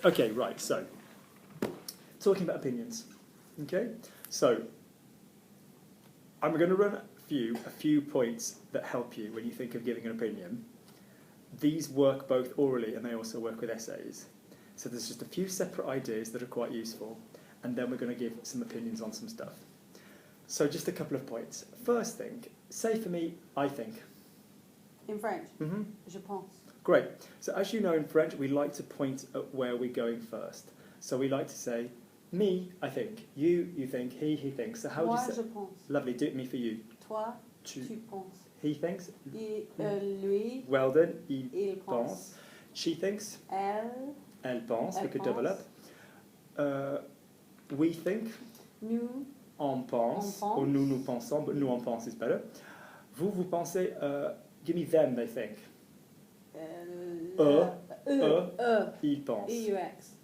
Okay, right, so, talking about opinions. Okay, so, I'm going to run a few points that help you when you think of giving an opinion. These work both orally and they also work with essays. So there's just a few separate ideas that are quite useful, and then we're going to give some opinions on some stuff. So just a couple of points. First thing, say for me, I think. In French, Mm-hmm. je pense. Great. So as you know in French, we like to point at where we're going first. So we like to say, me, I think. You think. He thinks. So how Moi, do you say? je pense. Lovely. Do it me for you. Toi, Tu penses. He thinks. Lui, Well done. il pense. She thinks. Elle pense. We could double up. pense. We think. Nous, On pense. On pense. Or nous pensons, but nous on pense is better. Vous pensez. Give me them. They think. Il pense. EUX.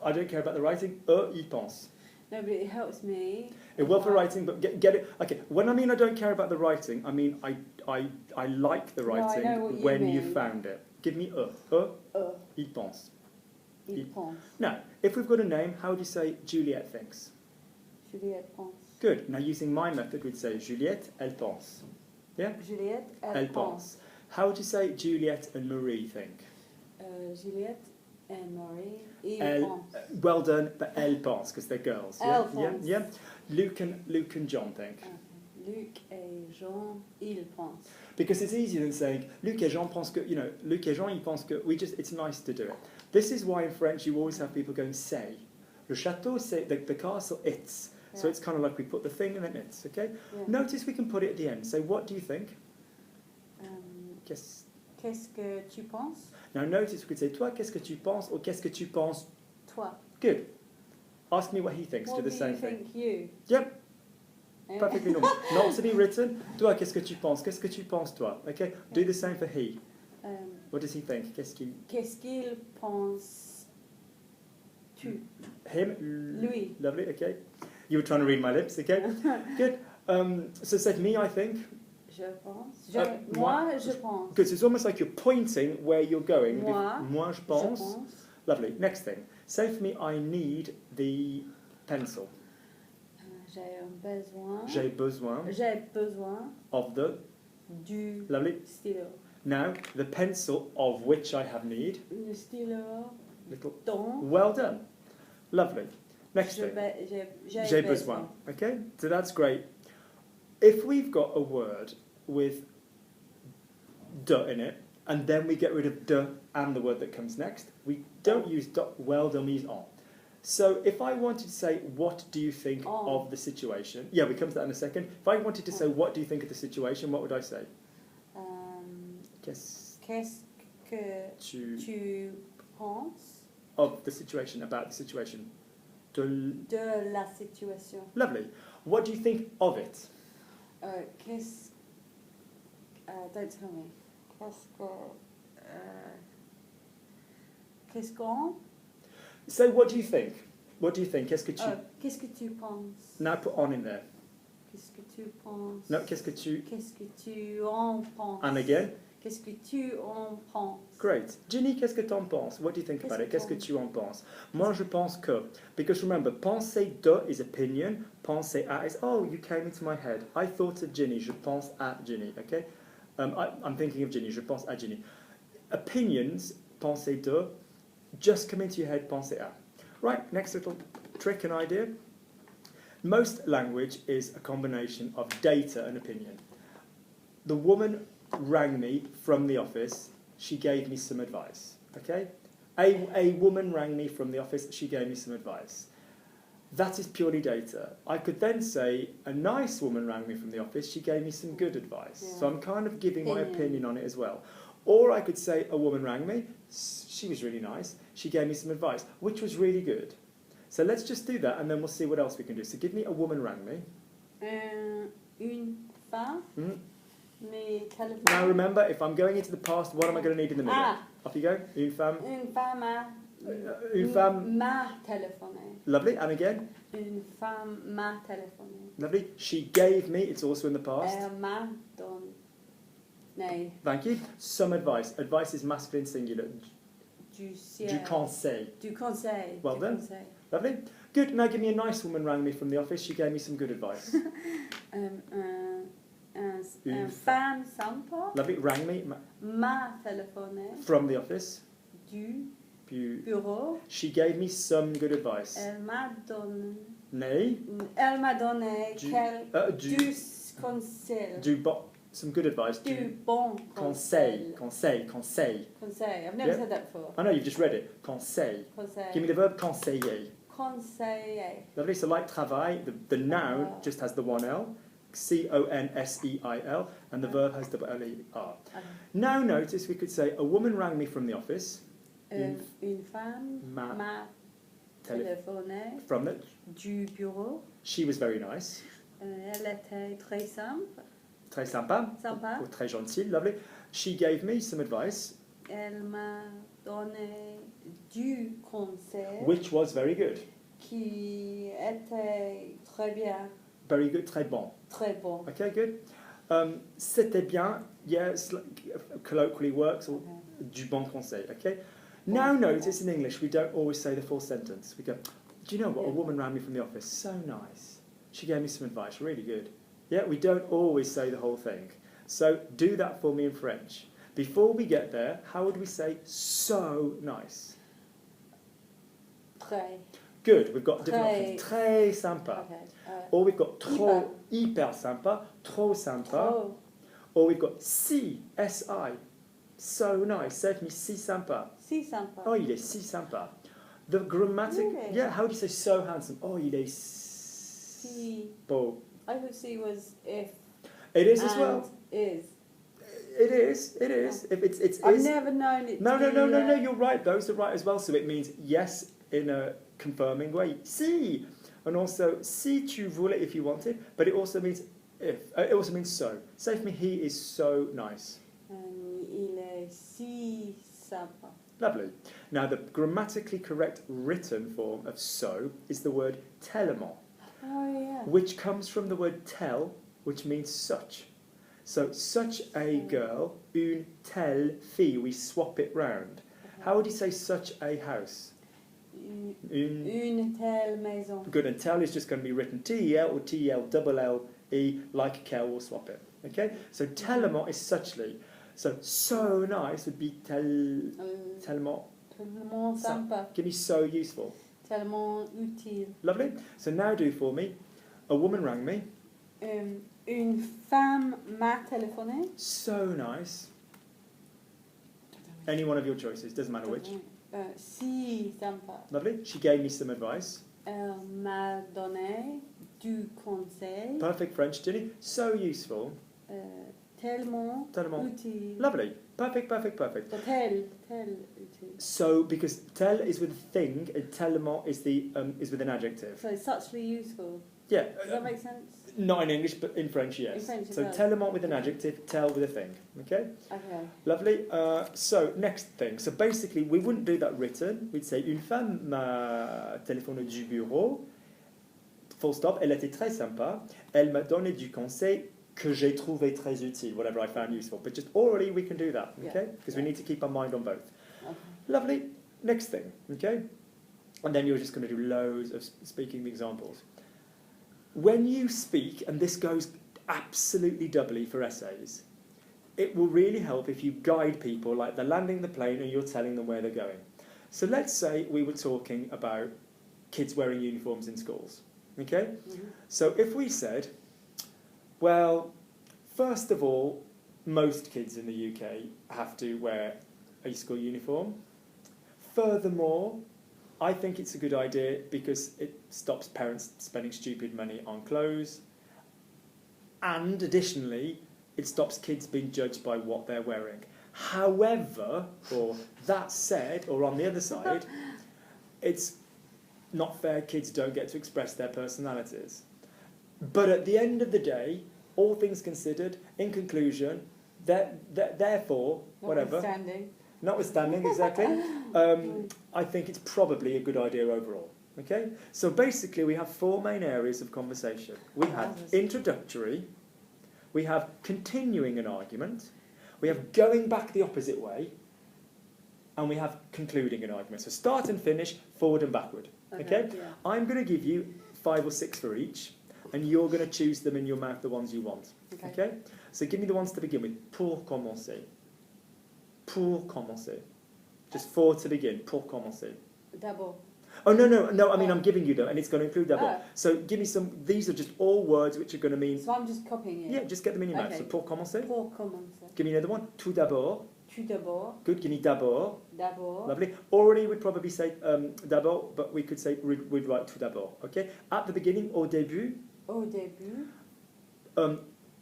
I don't care about the writing. Il pense. No, but it helps me. It will for writing, but get it. Okay, when I mean I don't care about the writing, I mean I like the writing I know what you when you mean. found it. Give me il pense. Il pense. Now, if we've got a name, how would you say Juliette thinks? Juliette pense. Good. Now, using my method, we'd say Juliette, elle pense. Yeah? Juliette, Elle pense. How would you say Juliette and Marie think? Juliette and Marie, il Elle, pense. well done, but elle pense, because they're girls. Elle Yeah? pense. Yeah? Luke and John think. Luc et Jean, ils pensent. Because it's easier than saying Luc et Jean pense que, Luc et Jean, ils pensent que, it's nice to do it. This is why in French you always have people going say. Le château, c'est, the castle, it's. So Yeah. it's kind of like we put the thing and then it's, okay? Yeah. Notice we can put it at the end. So what do you think? Qu'est-ce que tu penses? Now notice we could say, toi, qu'est-ce que tu penses? Or qu'est-ce que tu penses? Toi. Good. Ask me what he thinks. What do the same do you thing. think you? Yep. Yeah. Perfectly normal. Not to be written. Toi, qu'est-ce que tu penses? Qu'est-ce que tu penses, toi? Okay? Do the same for he. What does he think? Qu'est-ce qu'il pense? Tu. Him? Lui. Lovely, okay. You were trying to read my lips, okay? Good. So say for me, I think. Je pense. Moi, je pense. Good, so it's almost like you're pointing where you're going. Moi, je pense. Lovely. Next thing. Say for me, I need the pencil. J'ai besoin. J'ai besoin. Of the. Du. Lovely. Stylo. Now, the pencil of which I have need. Le stylo. Little. Dont. Well done. Lovely. Next thing. J'ai besoin. Okay, so that's great. If we've got a word with de in it, and then we get rid of de and the word that comes next, we don't use de, well done, we use en. So if I wanted to say, what do you think of the situation? Yeah, we come to that in a second. If I wanted to say, what do you think of the situation, what would I say? Qu'est-ce que tu penses of the situation, about the situation? De la situation. Lovely. What do you think of it? Don't tell me. Qu'est-ce qu'on? Say, what do you think? What do you think? Qu'est-ce que tu... Qu'est-ce que tu penses? Now put on in there. Qu'est-ce que tu penses? No, qu'est-ce que tu... Qu'est-ce que tu en penses? And again. Qu'est-ce que tu en penses? Great. Ginny, qu'est-ce que tu en penses? What do you think about it? Qu'est-ce que tu en penses? Moi, je pense que. Because remember, penser de is opinion. Penser à is, oh, you came into my head. I thought of Ginny. Je pense à Ginny. Okay? I'm thinking of Ginny. Je pense à Ginny. Opinions, penser de, just come into your head, penser à. Right, next little trick and idea. Most language is a combination of data and opinion. The woman rang me from the office, she gave me some advice, okay? A woman rang me from the office, she gave me some advice. That is purely data. I could then say, a nice woman rang me from the office, she gave me some good advice. Yeah. So I'm kind of giving my opinion on it as well. Or I could say, a woman rang me, she was really nice, she gave me some advice, which was really good. So let's just do that and then we'll see what else we can do. So give me a woman rang me. Une femme. Now remember, if I'm going into the past, what am I going to need in the middle? Off you go. Une femme. Une femme Une femme m'a téléphoné. Lovely. And again? Une femme m'a téléphoné. Lovely. She gave me, it's also in the past. Elle m'a donné. Thank you. Some advice. Advice is masculine singular. du ciel. Du conseil. Du conseil. Well du done. conseil. Lovely. Good. Now give me a nice woman rang me from the office. She gave me some good advice. Un femme sympa Lovely. Rang me m'a téléphoné from the office. du You, bureau. she gave me some good advice. Elle m'a donné Du du conseil. some good advice. Du bon Conseil. conseil. Conseil. Conseil. I've never Yeah. said that before. I know, you've just read it. Conseil. Conseil. Give me the verb conseiller. Conseiller. Lovely. So like travail, the noun just has the one L. Conseil, and the verb has the L-E-R. Okay. Now notice we could say, a woman rang me from the office. Une femme m'a m'a téléphoné From the, du bureau. she was very nice. Elle était très simple. Très sympa. Sympa. Or très gentille. Lovely. She gave me some advice, Elle m'a donné du conseil which was very good. qui était très bien, Very good. Très bon. très bon. Okay, good. C'était bien. Yes, colloquially works. Or Okay. du bon conseil. Okay. Now notice in English we don't always say the full sentence. We go, do you know what? A woman rang me from the office. So nice. She gave me some advice. Really good. Yeah, we don't always say the whole thing. So do that for me in French. Before we get there, how would we say so nice? Très. Good. We've got different Très. options. Très sympa. Okay. Or we've got trop, hyper sympa, trop sympa. Trop. Or we've got si, S-I. So nice. Say for me, si sympa. Si sympa. Oh, il est si sympa. The grammatic, Really? yeah, how do you say so handsome? Oh, il est Si. beau. I thought si was if. It is as and well. Is. It is. If it's I've is. never known it. No, to no, no, be, no, no. You're right. Those are right as well. So it means yes in a confirming way. Si, and also si tu voulais if you wanted. But it also means if. It also means so. Say for me, he is so nice. Il est si sympa. Lovely. Now the grammatically correct written form of so is the word tellement, Oh yeah. which comes from the word tell, which means such. So such a girl, une telle fille. We swap it round. Okay. How would you say such a house? Une telle maison. Good, and tell is just going to be written T-E-L or T-E-L-L-L-E, like Kel, we'll swap it. Okay? So tellement is suchly. So nice would be tellement. Tellement sympa. Give me so useful. Tellement utile. Lovely. So now do for me. A woman rang me. Une femme m'a téléphoné. So nice. Any one of your choices, doesn't matter which. Si sympa. Lovely. She gave me some advice. Elle m'a donné du conseil. Perfect French, Ginny. So useful. Tellement utile. Lovely. Perfect. So tel utile. So, because tel is with a thing, and tellement is with an adjective. So suchly useful. Yeah. Does that make sense? Not in English, but in French, yes. In French it So does. tellement with an adjective, tell with a thing. Okay? Okay. Lovely. So, next thing. So basically, we wouldn't do that written. We'd say, une femme m'a téléphoné du bureau. Full stop. Elle était très sympa. Elle m'a donné du conseil que j'ai trouvé très utile. Whatever I found useful. But just orally, we can do that. Okay? Because we need to keep our mind on both. Okay. Lovely. Next thing. Okay? And then you're just going to do loads of speaking examples. When you speak, and this goes absolutely doubly for essays, it will really help if you guide people, like they're landing the plane and you're telling them where they're going. So let's say we were talking about kids wearing uniforms in schools, okay? Mm-hmm. So if we said, well, first of all, most kids in the UK have to wear a school uniform. Furthermore, I think it's a good idea because it stops parents spending stupid money on clothes. And additionally, it stops kids being judged by what they're wearing. However, or that said, or on the other side, it's not fair kids don't get to express their personalities. But at the end of the day, all things considered, in conclusion, therefore, whatever. Notwithstanding, exactly. I think it's probably a good idea overall. Okay? So basically we have four main areas of conversation. We have introductory, we have continuing an argument, we have going back the opposite way, and we have concluding an argument. So start and finish, forward and backward. Okay? Yeah. I'm going to give you 5 or 6 for each, and you're going to choose them in your mouth, the ones you want. Okay? So give me the ones to begin with. Pour commencer. Pour commencer. Just 4 to begin. Pour commencer. D'abord. Oh, no, I mean, I'm giving you them, and it's going to include d'abord. Oh. So give me some, these are just all words which are going to mean... So I'm just copying it? Yeah, just get them in your mouth. Okay. So pour commencer. Pour commencer. Give me another one. Tout d'abord. Tout d'abord. Good, give me d'abord. D'abord. Lovely. Already we'd probably say d'abord, but we could say, we'd write tout d'abord. Okay? At the beginning, au début. Au début.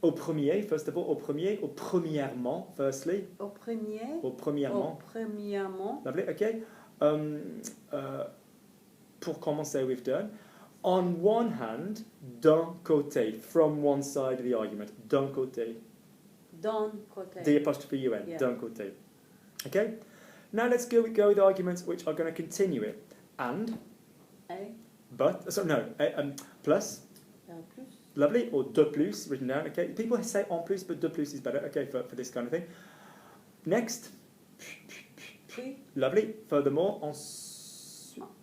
Au premier, first of all, au premier, au premièrement, firstly. Au premier. Au premièrement. Au premièrement. Lovely, okay. Pour commencer, we've done. On one hand, d'un côté, from one side of the argument, d'un côté. D'un côté. The apostrophe UN, Yeah. d'un côté. Okay? Now let's go with arguments which are going to continue it. And, Et. but, so no, plus, Plus. lovely, or de plus, written down, okay? People say en plus, but de plus is better, okay, for this kind of thing. Next, Puis. lovely, furthermore,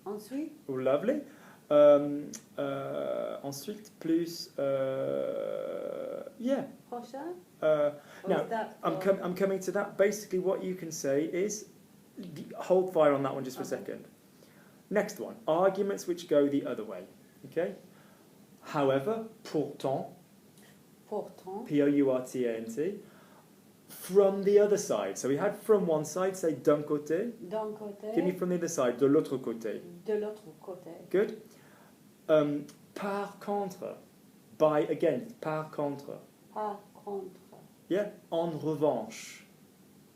Ensuite. lovely. Ensuite, plus, yeah. Prochain. Now, Or is that I'm coming to that. Basically, what you can say is, hold fire on that one just for a Okay. second. Next one, arguments which go the other way. Okay. However, pourtant, Pourtant. P-O-U-R-T-A-N-T, from the other side. So we had from one side, say d'un côté. D'un côté. Give me from the other side, de l'autre côté. De l'autre côté. Good. Par contre, by against, par contre. Par contre. Yeah, en revanche.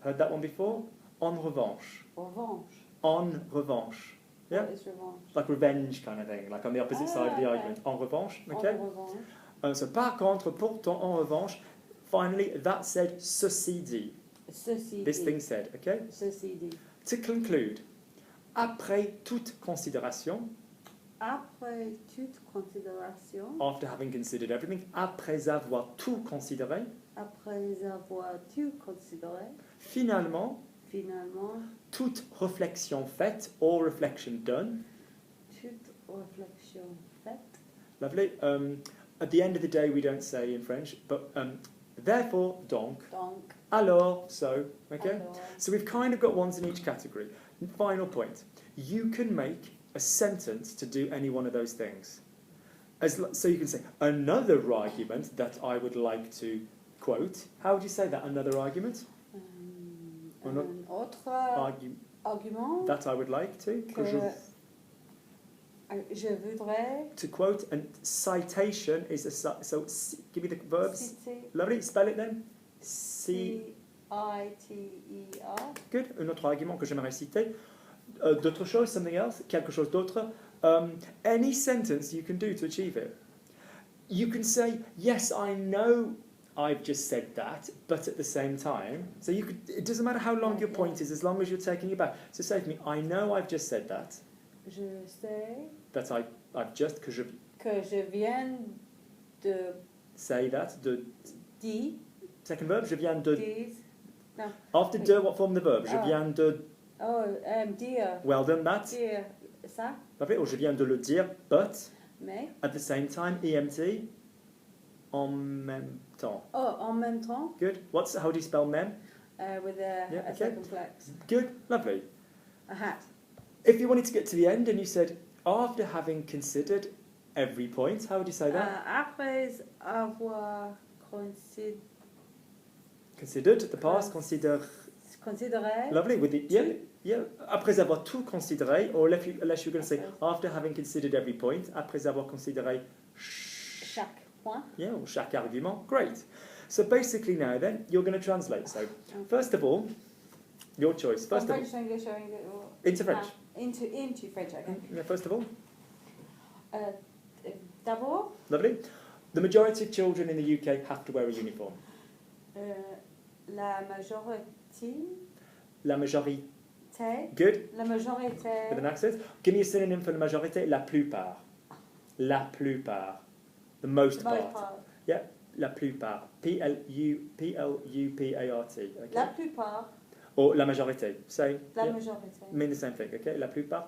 Heard that one before? En revanche. Revanche. En revanche. Yeah? What is revanche? Like revenge kind of thing, like on the opposite side of the okay. argument. En revanche, En okay? revanche. So par contre, pourtant, en revanche. Finally, that said, ceci dit. Ceci This dit. thing said, okay? Ceci dit. To conclude, après toute considération, Après toute considération. after having considered everything, après avoir tout considéré, Après avoir tout considéré. finalement, Finalement. toute réflexion faite, or reflection done. Toute réflexion faite. Lovely. At the end of the day, we don't say in French, but therefore, donc, Donc. alors, so, okay? Alors. So we've kind of got ones in each category. Final point. You can make a sentence to do any one of those things. So you can say, another argument that I would like to quote. How would you say that, another argument? Or not? Un autre argument That I would like to. que je voudrais To quote, and citation is a... So give me the verbs. citer. Lovely, spell it then. C... C-I-T-E-R. Good. Un autre argument que j'aimerais citer. D'autre chose, something else, quelque chose d'autre. Any sentence you can do to achieve it. You can say, yes, I know I've just said that, but at the same time, so you could, it doesn't matter how long your point is, as long as you're taking it back. So say to me, I know I've just said that. Je sais That I've just, que je viens de say that, de, dire. second verb, je viens de, Dis. No. after de, what form the verb? Je Ah. viens de, Oh, dire. well done, that. Dire ça. Lovely. Or je viens de le dire, but, Mais. at the same time, EMT, en même temps. Oh, en même temps. Good. How do you spell mem? With a Yeah, okay. circumflex. Good. Lovely. A hat. If you wanted to get to the end and you said, after having considered every point, how would you say that? Après avoir Considered, the past, consider. considéré. Lovely. With the, yeah. Après avoir tout considéré, or unless you're going to say, after having considered every point, après avoir considéré Chaque point. yeah, or chaque argument. Great. So basically now then, you're going to translate. So first of all, your choice. First of all, French, English, or English, or into French. Into French, okay. Yeah, first of all, D'abord, lovely. The majority of children in the UK have to wear a uniform. la majorité. La majorité. Good. La majorité. With an accent. Give me a synonym for la majorité. La plupart. La plupart. The most part. Yeah. La plupart. P-L-U-P-A-R-T. Okay. La plupart. Or la majorité. Say, La yeah, majorité. mean the same thing, okay? La plupart.